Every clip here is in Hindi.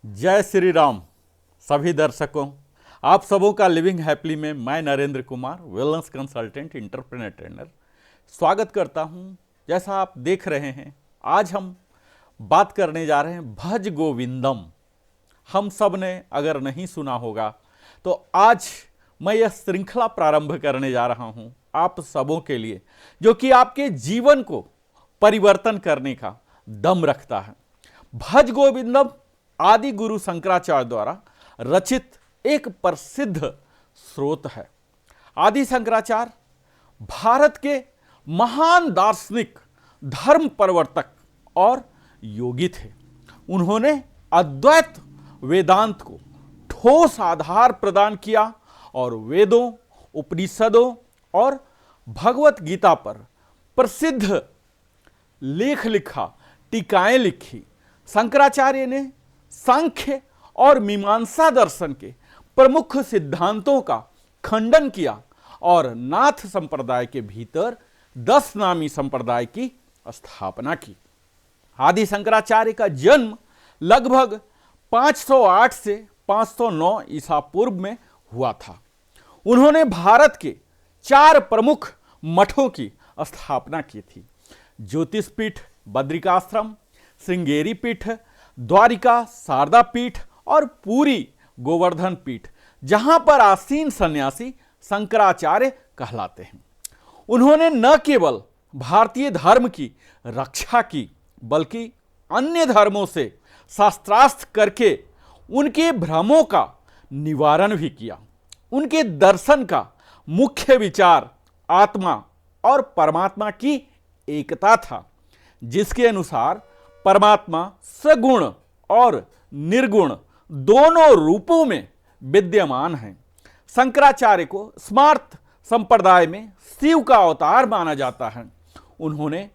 जय श्री राम सभी दर्शकों, आप सबों का लिविंग हैप्पीली में मैं Narendra Kumar wellness consultant entrepreneur trainer स्वागत करता हूं। जैसा आप देख रहे हैं, आज हम बात करने जा रहे हैं भज गोविंदम। हम सब ने अगर नहीं सुना होगा तो आज मैं यह श्रृंखला प्रारंभ करने जा रहा हूं आप सबों के लिए, जो कि आपके जीवन को परिवर्तन करने का दम रखता है। भज गोविंदम आदि गुरु शंकराचार्य द्वारा रचित एक प्रसिद्ध स्रोत है। आदि शंकराचार्य भारत के महान दार्शनिक, धर्म प्रवर्तक और योगी थे। उन्होंने अद्वैत वेदांत को ठोस आधार प्रदान किया और वेदों, उपनिषदों और भगवत गीता पर प्रसिद्ध लेख लिखा, टीकाएं लिखी। शंकराचार्य ने सांख्य और मीमांसा दर्शन के प्रमुख सिद्धांतों का खंडन किया और नाथ संप्रदाय के भीतर 10 नामी संप्रदाय की स्थापना की। आदि शंकराचार्य का जन्म लगभग 508 से 509 ईसा पूर्व में हुआ था। उन्होंने भारत के 4 प्रमुख मठों की स्थापना की थी: ज्योतिष पीठ, बद्रिकाश्रम, श्रृंगेरी पीठ, द्वारिका शारदा पीठ और पूरी गोवर्धन पीठ, जहां पर आसीन सन्यासी शंकराचार्य कहलाते हैं। उन्होंने न केवल भारतीय धर्म की रक्षा की, बल्कि अन्य धर्मों से शास्त्रार्थ करके उनके भ्रमों का निवारण भी किया। उनके दर्शन का मुख्य विचार आत्मा और परमात्मा की एकता था, जिसके अनुसार परमात्मा सगुण और निर्गुण दोनों रूपों में विद्यमान है। शंकराचार्य को स्मार्त संप्रदाय में शिव का अवतार माना जाता है। उन्होंने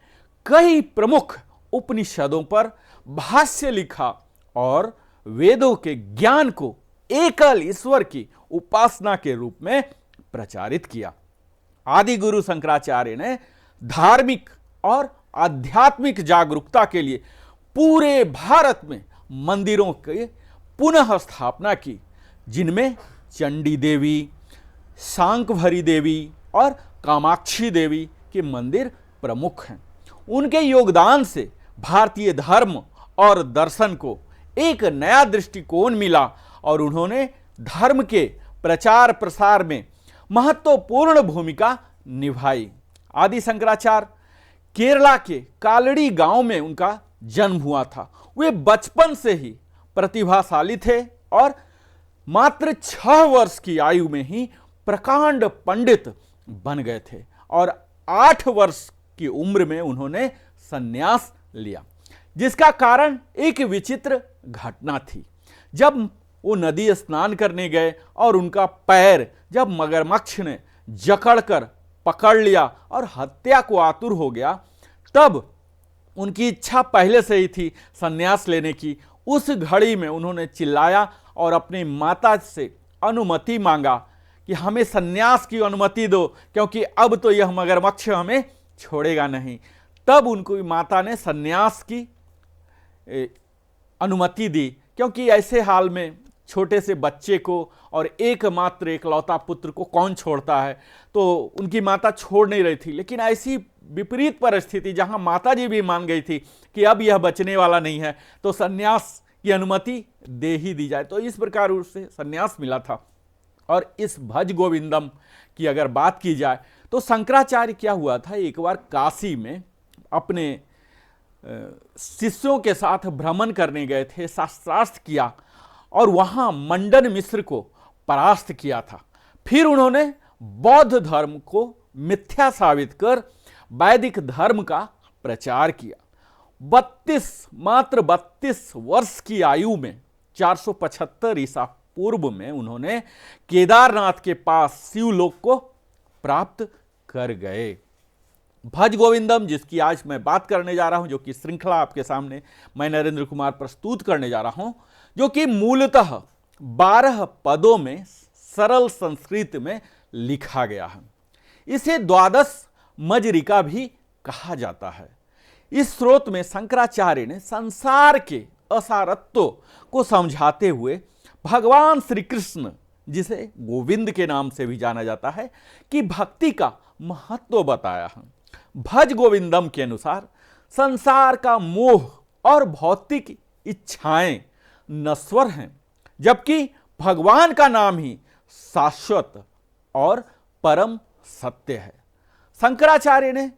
कई प्रमुख उपनिषदों पर भाष्य लिखा और वेदों के ज्ञान को एकल ईश्वर की उपासना के रूप में प्रचारित किया। आदि गुरु शंकराचार्य ने धार्मिक और आध्यात्मिक जागरूकता के लिए पूरे भारत में मंदिरों की पुनः स्थापना की, जिनमें चंडी देवी, शांकभरी देवी और कामाक्षी देवी के मंदिर प्रमुख हैं। उनके योगदान से भारतीय धर्म और दर्शन को एक नया दृष्टिकोण मिला और उन्होंने धर्म के प्रचार प्रसार में महत्वपूर्ण भूमिका निभाई। आदि शंकराचार्य केरला के कालड़ी गांव में उनका जन्म हुआ था। वे बचपन से ही प्रतिभाशाली थे और मात्र 6 वर्ष की आयु में ही प्रकांड पंडित बन गए थे और 8 वर्ष की उम्र में उन्होंने संन्यास लिया, जिसका कारण एक विचित्र घटना थी। जब वो नदी स्नान करने गए और उनका पैर जब मगरमच्छ ने जकड़कर पकड़ लिया और हत्या को आतुर हो गया, तब उनकी इच्छा पहले से ही थी संन्यास लेने की। उस घड़ी में उन्होंने चिल्लाया और अपनी माता से अनुमति मांगा कि हमें संन्यास की अनुमति दो, क्योंकि अब तो यह मगरमच्छ हमें छोड़ेगा नहीं। तब उनको माता ने संन्यास की अनुमति दी, क्योंकि ऐसे हाल में छोटे से बच्चे को और एकमात्र एकलौता पुत्र को कौन छोड़ता है। तो उनकी माता छोड़ नहीं रही थी, लेकिन ऐसी विपरीत परिस्थिति जहां माता जी भी मान गई थी कि अब यह बचने वाला नहीं है, तो संन्यास की अनुमति दे ही दी जाए। तो इस प्रकार उसे संन्यास मिला था। और इस भज गोविंदम की अगर बात की जाए तो शंकराचार्य क्या हुआ था, एक बार काशी में अपने शिष्यों के साथ भ्रमण करने गए थे, शास्त्रार्थ किया और वहां मंडन मिश्र को परास्त किया था। फिर उन्होंने बौद्ध धर्म को मिथ्या साबित कर वैदिक धर्म का प्रचार किया। मात्र 32 वर्ष की आयु में 475 ईसा पूर्व में उन्होंने केदारनाथ के पास शिवलोक को प्राप्त कर गए। भज गोविंदम, जिसकी आज मैं बात करने जा रहा हूं, जो कि श्रृंखला आपके सामने मैं नरेंद्र कुमार प्रस्तुत करने जा रहा हूं, जो कि मूलतः 12 पदों में सरल संस्कृत में लिखा गया है। इसे द्वादश मजरिका भी कहा जाता है। इस स्रोत में शंकराचार्य ने संसार के असारत्व को समझाते हुए भगवान श्री कृष्ण, जिसे गोविंद के नाम से भी जाना जाता है, कि भक्ति का महत्व बताया है। भज गोविंदम के अनुसार संसार का मोह और भौतिक इच्छाएं नश्वर हैं, जबकि भगवान का नाम ही शाश्वत और परम सत्य है। शंकराचार्य ने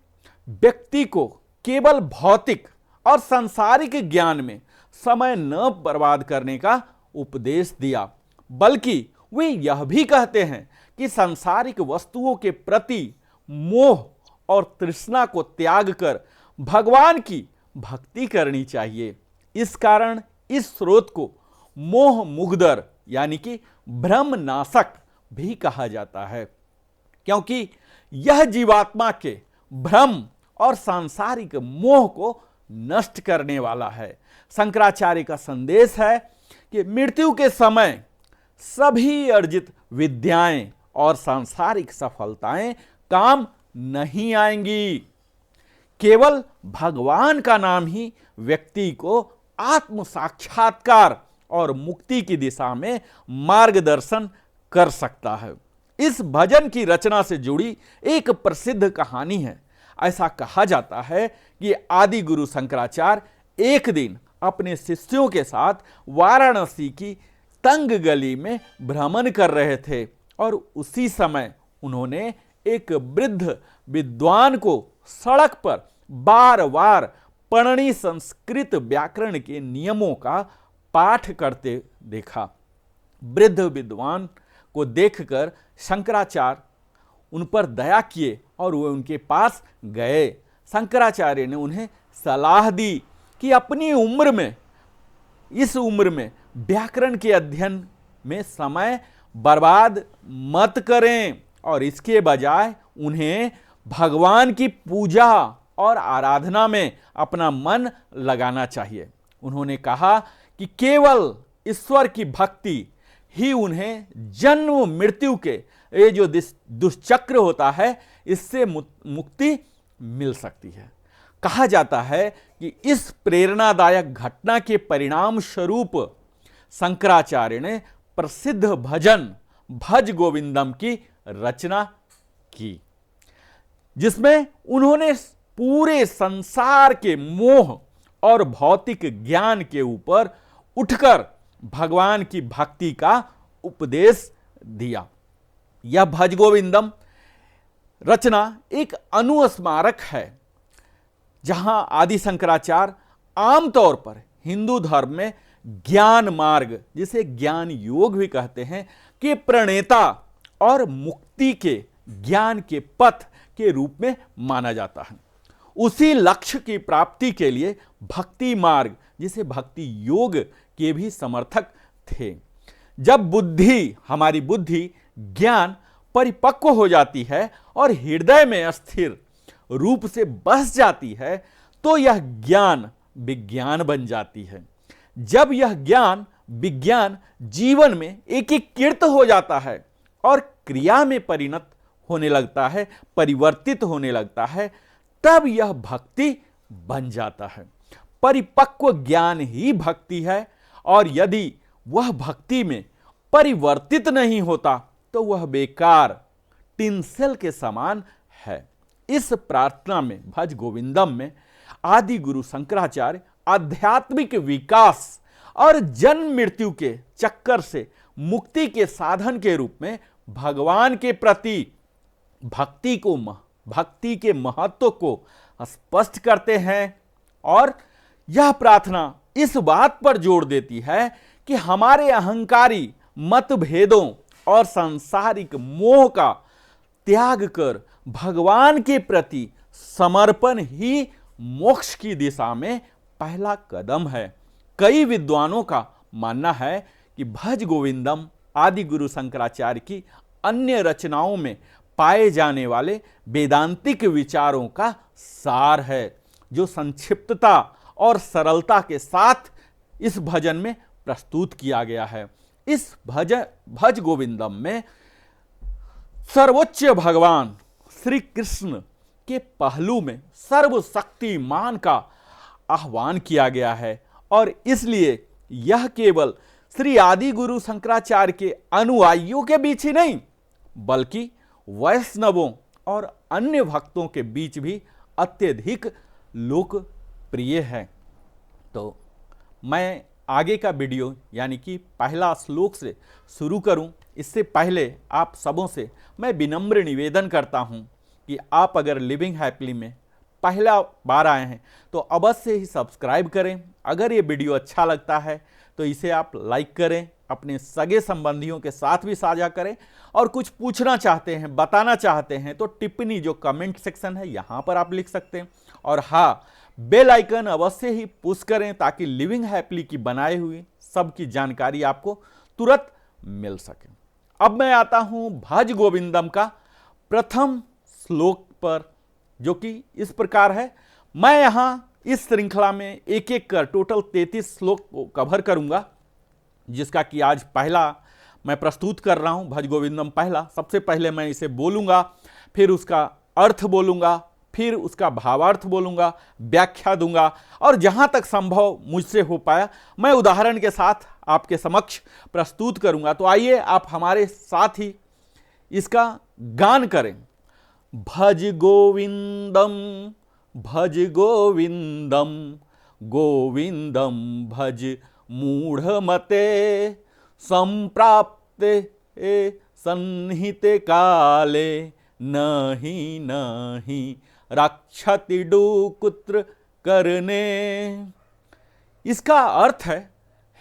व्यक्ति को केवल भौतिक और सांसारिक ज्ञान में समय न बर्बाद करने का उपदेश दिया, बल्कि वे यह भी कहते हैं कि सांसारिक वस्तुओं के प्रति मोह और तृष्णा को त्याग कर भगवान की भक्ति करनी चाहिए। इस कारण इस स्रोत को मोह मुग्धर यानी कि भ्रम नाशक भी कहा जाता है, क्योंकि यह जीवात्मा के भ्रम और सांसारिक मोह को नष्ट करने वाला है। शंकराचार्य का संदेश है कि मृत्यु के समय सभी अर्जित विद्याएं और सांसारिक सफलताएं काम नहीं आएंगी। केवल भगवान का नाम ही व्यक्ति को आत्म साक्षात्कार और मुक्ति की दिशा में मार्गदर्शन कर सकता है। इस भजन की रचना से जुड़ी एक प्रसिद्ध कहानी है। ऐसा कहा जाता है कि आदि गुरु शंकराचार्य एक दिन अपने शिष्यों के साथ वाराणसी की तंग गली में भ्रमण कर रहे थे और उसी समय उन्होंने एक वृद्ध विद्वान को सड़क पर बार बार पढ़नी संस्कृत व्याकरण के नियमों का पाठ करते देखा। वृद्ध विद्वान को देखकर शंकराचार्य उन पर दया किए और वे उनके पास गए। शंकराचार्य ने उन्हें सलाह दी कि अपनी इस उम्र में व्याकरण के अध्ययन में समय बर्बाद मत करें और इसके बजाय उन्हें भगवान की पूजा और आराधना में अपना मन लगाना चाहिए। उन्होंने कहा कि केवल ईश्वर की भक्ति ही उन्हें जन्म मृत्यु के ये जो दुष्चक्र होता है इससे मुक्ति मिल सकती है। कहा जाता है कि इस प्रेरणादायक घटना के परिणाम स्वरूप शंकराचार्य ने प्रसिद्ध भजन भज गोविंदम की रचना की, जिसमें उन्होंने पूरे संसार के मोह और भौतिक ज्ञान के ऊपर उठकर भगवान की भक्ति का उपदेश दिया। यह भज गोविंदम रचना एक अनुस्मारक है, जहां आदि शंकराचार्य आमतौर पर हिंदू धर्म में ज्ञान मार्ग, जिसे ज्ञान योग भी कहते हैं, के प्रणेता और मुक्ति के ज्ञान के पथ के रूप में माना जाता है। उसी लक्ष्य की प्राप्ति के लिए भक्ति मार्ग, जिसे भक्ति योग के भी समर्थक थे। जब हमारी बुद्धि ज्ञान परिपक्व हो जाती है और हृदय में स्थिर रूप से बस जाती है, तो यह ज्ञान विज्ञान बन जाती है। जब यह ज्ञान विज्ञान जीवन में एकीकृत हो जाता है और क्रिया में परिणत होने लगता है, परिवर्तित होने लगता है, तब यह भक्ति बन जाता है। परिपक्व ज्ञान ही भक्ति है, और यदि वह भक्ति में परिवर्तित नहीं होता तो वह बेकार टिनसेल के समान है। इस प्रार्थना में भज गोविंदम में आदि गुरु शंकराचार्य आध्यात्मिक विकास और जन्म मृत्यु के चक्कर से मुक्ति के साधन के रूप में भगवान के प्रति भक्ति के महत्व को स्पष्ट करते हैं। और यह प्रार्थना इस बात पर जोर देती है कि हमारे अहंकारी मतभेदों और सांसारिक मोह का त्याग कर भगवान के प्रति समर्पण ही मोक्ष की दिशा में पहला कदम है। कई विद्वानों का मानना है कि भज गोविंदम आदि गुरु शंकराचार्य की अन्य रचनाओं में पाए जाने वाले वेदांतिक विचारों का सार है, जो संक्षिप्तता और सरलता के साथ इस भजन में प्रस्तुत किया गया है। इस भज गोविंदम में सर्वोच्च भगवान श्री कृष्ण के पहलू में सर्वशक्तिमान का आह्वान किया गया है और इसलिए यह केवल श्री आदि गुरु शंकराचार्य के अनुयायियों के बीच ही नहीं बल्कि वैष्णवों और अन्य भक्तों के बीच भी अत्यधिक लोकप्रिय है। तो मैं आगे का वीडियो यानी कि पहला श्लोक से शुरू करूं, इससे पहले आप सबों से मैं विनम्र निवेदन करता हूं कि आप अगर लिविंग हैप्पीली में पहला बार आए हैं तो अवश्य ही सब्सक्राइब करें। अगर ये वीडियो अच्छा लगता है तो इसे आप लाइक करें, अपने सगे संबंधियों के साथ भी साझा करें, और कुछ पूछना चाहते हैं, बताना चाहते हैं तो टिप्पणी जो कमेंट सेक्शन है यहाँ पर आप लिख सकते हैं। और हाँ, बेल आइकन अवश्य ही पुश करें ताकि लिविंग हैप्पीली की बनाई हुई सबकी जानकारी आपको तुरंत मिल सके। अब मैं आता हूं भज गोविंदम का प्रथम श्लोक पर, जो कि इस प्रकार है। मैं यहां इस श्रृंखला में एक एक कर टोटल 33 श्लोक को कवर करूंगा, जिसका कि आज पहला मैं प्रस्तुत कर रहा हूं, भज गोविंदम पहला। सबसे पहले मैं इसे बोलूंगा, फिर उसका अर्थ बोलूंगा, फिर उसका भावार्थ बोलूंगा, व्याख्या दूंगा, और जहां तक संभव मुझसे हो पाया मैं उदाहरण के साथ आपके समक्ष प्रस्तुत करूंगा। तो आइए आप हमारे साथ ही इसका गान करें। भज गोविंदम भज गोविंदम गोविंदम भज मूढ़मते संप्राप्ते सन्निहिते काले नहीं नहीं रक्षति डुकुत्र करने। इसका अर्थ है,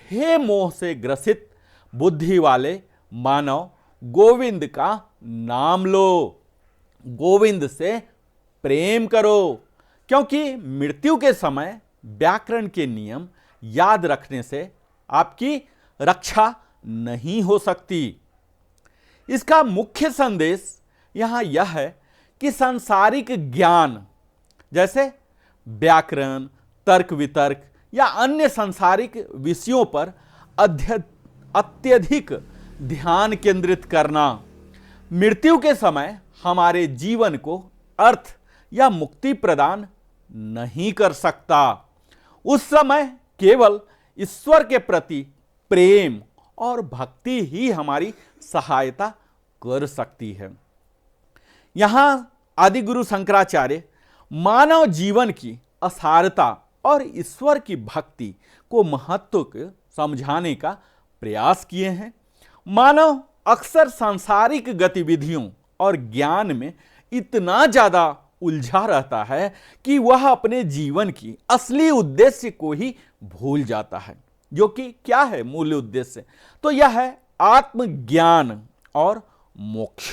हे मोह से ग्रसित बुद्धि वाले मानव, गोविंद का नाम लो, गोविंद से प्रेम करो, क्योंकि मृत्यु के समय व्याकरण के नियम याद रखने से आपकी रक्षा नहीं हो सकती। इसका मुख्य संदेश यहां यह है कि सांसारिक ज्ञान जैसे व्याकरण, तर्क वितर्क या अन्य सांसारिक विषयों पर अत्यधिक ध्यान केंद्रित करना मृत्यु के समय हमारे जीवन को अर्थ या मुक्ति प्रदान नहीं कर सकता। उस समय केवल ईश्वर के प्रति प्रेम और भक्ति ही हमारी सहायता कर सकती है। यहां आदि गुरु शंकराचार्य मानव जीवन की असारता और ईश्वर की भक्ति को महत्व को समझाने का प्रयास किए हैं। मानव अक्सर सांसारिक गतिविधियों और ज्ञान में इतना ज्यादा उलझा रहता है कि वह अपने जीवन की असली उद्देश्य को ही भूल जाता है, जो कि क्या है मूल उद्देश्य? तो यह है आत्मज्ञान और मोक्ष।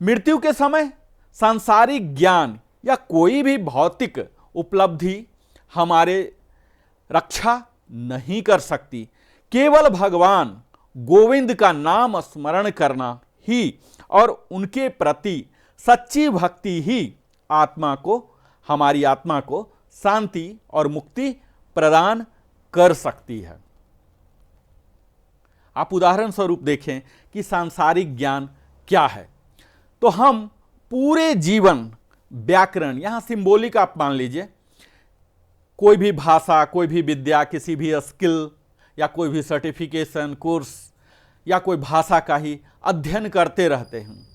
मृत्यु के समय सांसारिक ज्ञान या कोई भी भौतिक उपलब्धि हमारे रक्षा नहीं कर सकती। केवल भगवान गोविंद का नाम स्मरण करना ही और उनके प्रति सच्ची भक्ति ही हमारी आत्मा को शांति और मुक्ति प्रदान कर सकती है। आप उदाहरण स्वरूप देखें कि सांसारिक ज्ञान क्या है, तो हम पूरे जीवन व्याकरण, यहां सिंबॉलिक आप मान लीजिए, कोई भी भाषा, कोई भी विद्या, किसी भी स्किल या कोई भी सर्टिफिकेशन कोर्स या कोई भाषा का ही अध्ययन करते रहते हैं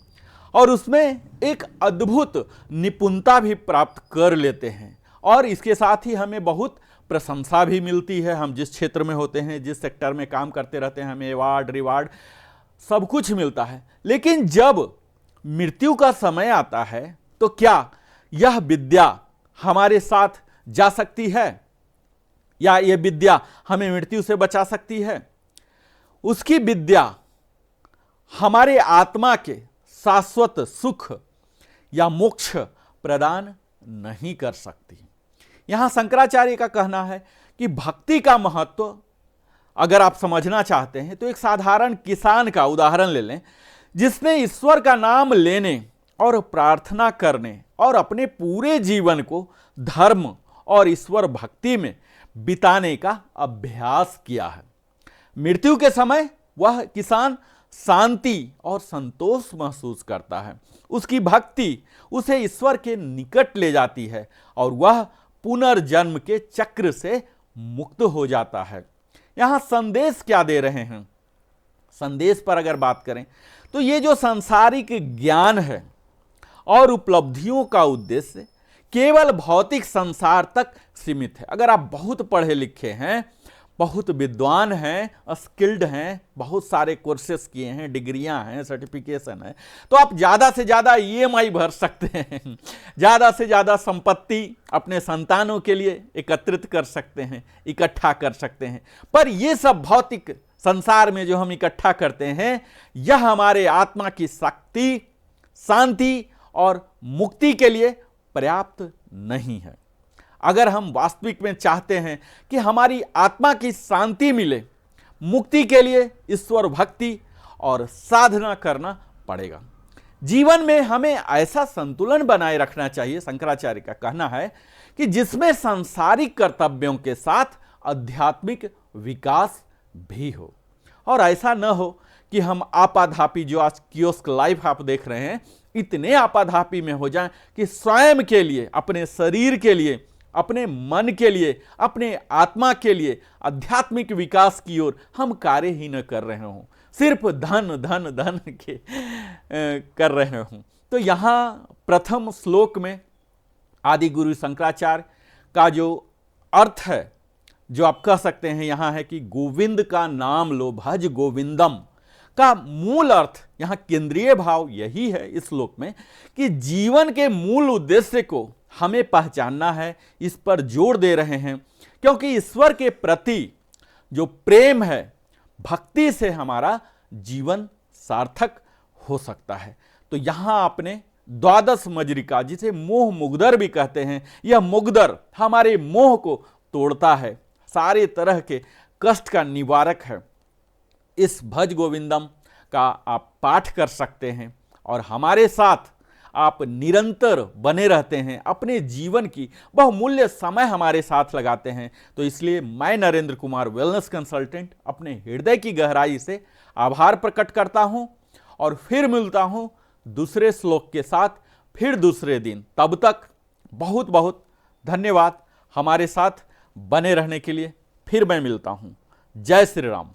और उसमें एक अद्भुत निपुणता भी प्राप्त कर लेते हैं, और इसके साथ ही हमें बहुत प्रशंसा भी मिलती है। हम जिस क्षेत्र में होते हैं, जिस सेक्टर में काम करते रहते हैं, हमें अवार्ड, रिवार्ड सब कुछ मिलता है। लेकिन जब मृत्यु का समय आता है तो क्या यह विद्या हमारे साथ जा सकती है या यह विद्या हमें मृत्यु से बचा सकती है? उसकी विद्या हमारे आत्मा के शाश्वत सुख या मोक्ष प्रदान नहीं कर सकती। यहां शंकराचार्य का कहना है कि भक्ति का महत्व अगर आप समझना चाहते हैं तो एक साधारण किसान का उदाहरण ले लें, जिसने ईश्वर का नाम लेने और प्रार्थना करने और अपने पूरे जीवन को धर्म और ईश्वर भक्ति में बिताने का अभ्यास किया है। मृत्यु के समय वह किसान शांति और संतोष महसूस करता है। उसकी भक्ति उसे ईश्वर के निकट ले जाती है और वह पुनर्जन्म के चक्र से मुक्त हो जाता है। यहां संदेश क्या दे रहे हैं? संदेश पर अगर बात करें तो ये जो सांसारिक ज्ञान है और उपलब्धियों का उद्देश्य केवल भौतिक संसार तक सीमित है। अगर आप बहुत पढ़े लिखे हैं, बहुत विद्वान हैं, स्किल्ड हैं, बहुत सारे कोर्सेस किए हैं, डिग्रियां हैं, सर्टिफिकेशन है, तो आप ज़्यादा से ज़्यादा ईएमआई भर सकते हैं, ज़्यादा से ज़्यादा संपत्ति अपने संतानों के लिए एकत्रित कर सकते हैं, इकट्ठा कर सकते हैं। पर ये सब भौतिक संसार में जो हम इकट्ठा करते हैं, यह हमारे आत्मा की शक्ति, शांति और मुक्ति के लिए पर्याप्त नहीं है। अगर हम वास्तविक में चाहते हैं कि हमारी आत्मा की शांति मिले, मुक्ति के लिए ईश्वर भक्ति और साधना करना पड़ेगा। जीवन में हमें ऐसा संतुलन बनाए रखना चाहिए, शंकराचार्य का कहना है, कि जिसमें सांसारिक कर्तव्यों के साथ आध्यात्मिक विकास भी हो। और ऐसा न हो कि हम आपाधापी, जो आज कियोस्क लाइव आप देख रहे हैं, इतने आपाधापी में हो जाएं कि स्वयं के लिए, अपने शरीर के लिए, अपने मन के लिए, अपने आत्मा के लिए आध्यात्मिक विकास की ओर हम कार्य ही न कर रहे हों, सिर्फ धन धन धन के कर रहे हों। तो यहाँ प्रथम श्लोक में आदि गुरु शंकराचार्य का जो अर्थ है, जो आप कह सकते हैं यहाँ है कि गोविंद का नाम लो, भज गोविंदम का मूल अर्थ, यहाँ केंद्रीय भाव यही है इस श्लोक में कि जीवन के मूल उद्देश्य को हमें पहचानना है। इस पर जोर दे रहे हैं क्योंकि ईश्वर के प्रति जो प्रेम है, भक्ति से हमारा जीवन सार्थक हो सकता है। तो यहाँ आपने द्वादश मजरिका, जिसे मोह मुग्धर भी कहते हैं, यह मुग्धर हमारे मोह को तोड़ता है, सारे तरह के कष्ट का निवारक है। इस भज गोविंदम का आप पाठ कर सकते हैं और हमारे साथ आप निरंतर बने रहते हैं, अपने जीवन की बहुमूल्य समय हमारे साथ लगाते हैं। तो इसलिए मैं नरेंद्र कुमार, वेलनेस कंसल्टेंट, अपने हृदय की गहराई से आभार प्रकट करता हूं और फिर मिलता हूं दूसरे श्लोक के साथ, फिर दूसरे दिन। तब तक बहुत बहुत धन्यवाद हमारे साथ बने रहने के लिए। फिर मैं मिलता हूं। जय श्री राम।